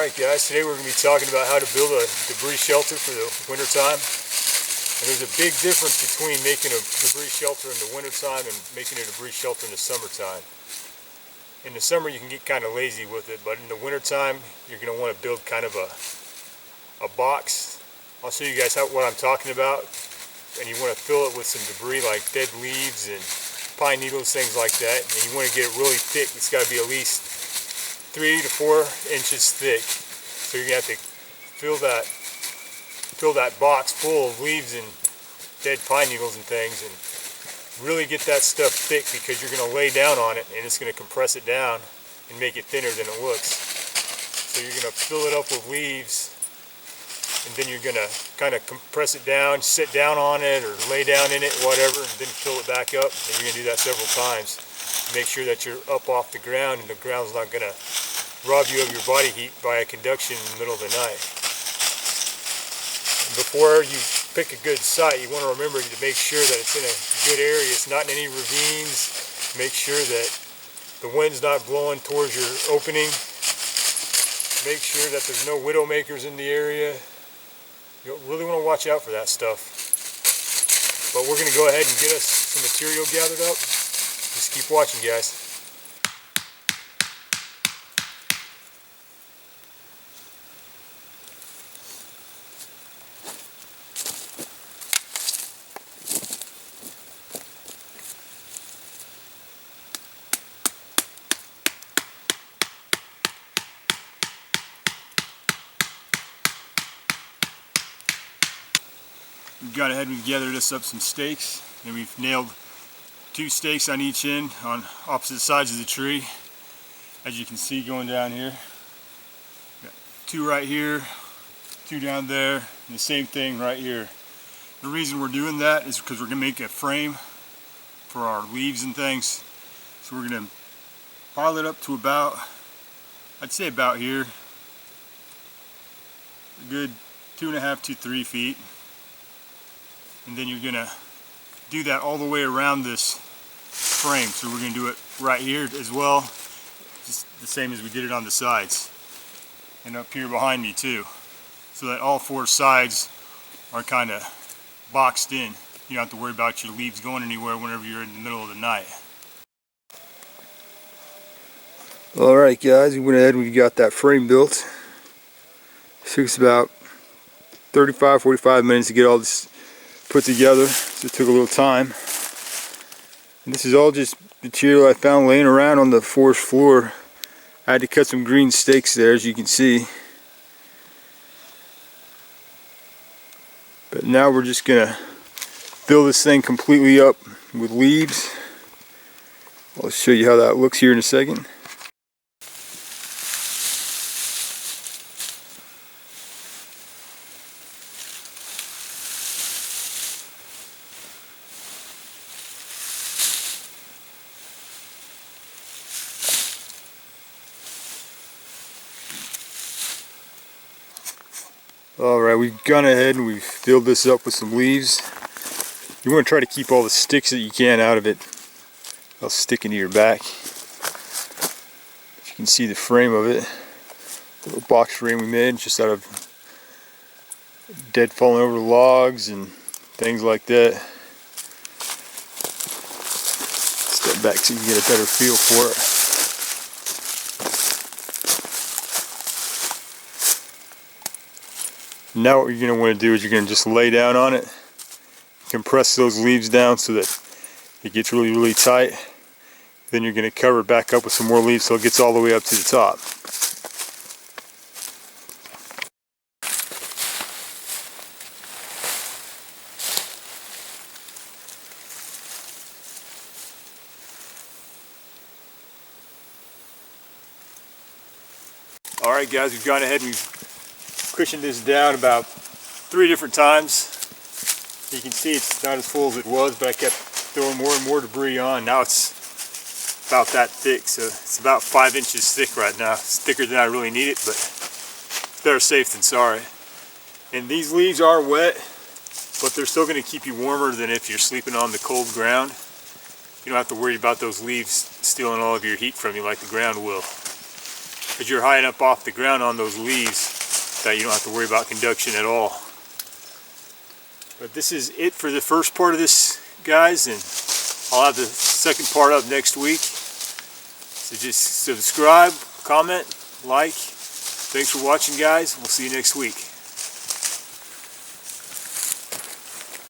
Alright guys, today we're going to be talking about how to build a debris shelter for the winter time. And there's a big difference between making a debris shelter in the winter time and making a debris shelter in the summertime. In the summer you can get kind of lazy with it, but in the winter time you're going to want to build kind of a box. I'll show you guys what I'm talking about. And you want to fill it with some debris like dead leaves and pine needles, things like that. And you want to get it really thick. It's got to be at least 3 to 4 inches thick. So you're gonna have to fill that box full of leaves and dead pine needles and things, and really get that stuff thick, because you're gonna lay down on it and it's gonna compress it down and make it thinner than it looks. So you're gonna fill it up with leaves, and then you're gonna kind of compress it down, sit down on it or lay down in it, whatever, and then fill it back up. And you're gonna do that several times. Make sure that you're up off the ground and the ground's not gonna rob you of your body heat via conduction in the middle of the night. And before you pick a good site, you want to remember to make sure that it's in a good area. It's not in any ravines. Make sure that the wind's not blowing towards your opening. Make sure that there's no widowmakers in the area. You'll really want to watch out for that stuff. But we're going to go ahead and get us some material gathered up. Just keep watching, guys. We've gone ahead and we've gathered us up some stakes, and we've nailed 2 stakes on each end on opposite sides of the tree. As you can see going down here, got 2 right here, 2 down there, and the same thing right here. The reason we're doing that is because we're going to make a frame for our leaves and things. So we're going to pile it up to about, I'd say about here, a good 2.5 to 3 feet. And then you're going to do that all the way around this frame. So we're going to do it right here as well, just the same as we did it on the sides, and up here behind me too, so that all 4 sides are kind of boxed in. You don't have to worry about your leaves going anywhere whenever you're in the middle of the night. Alright guys, we went ahead and we got that frame built. It took us about 35-45 minutes to get all this put together, so it took a little time. And this is all just material I found laying around on the forest floor. I had to cut some green stakes there, as you can see. But now we're just gonna fill this thing completely up with leaves. I'll show you how that looks here in a second. Alright, we've gone ahead and we've filled this up with some leaves. You want to try to keep all the sticks that you can out of it. They'll stick into your back. You can see the frame of it. The little box frame we made just out of dead falling over logs and things like that. Step back so you can get a better feel for it. Now what you're going to want to do is you're going to just lay down on it, compress those leaves down so that it gets really, really tight. Then you're going to cover it back up with some more leaves so it gets all the way up to the top. Alright guys, we've gone ahead and we've cushioned this down about 3 different times. You can see it's not as full as it was, but I kept throwing more and more debris on. Now it's about that thick, so it's about 5 inches thick right now. It's thicker than I really need it, but better safe than sorry. And these leaves are wet, but they're still going to keep you warmer than if you're sleeping on the cold ground. You don't have to worry about those leaves stealing all of your heat from you like the ground will. because you're high enough off the ground on those leaves that you don't have to worry about conduction at all. But this is it for the first part of this, guys, and I'll have the second part up next week. So just subscribe, comment, like. Thanks for watching, guys. We'll see you next week.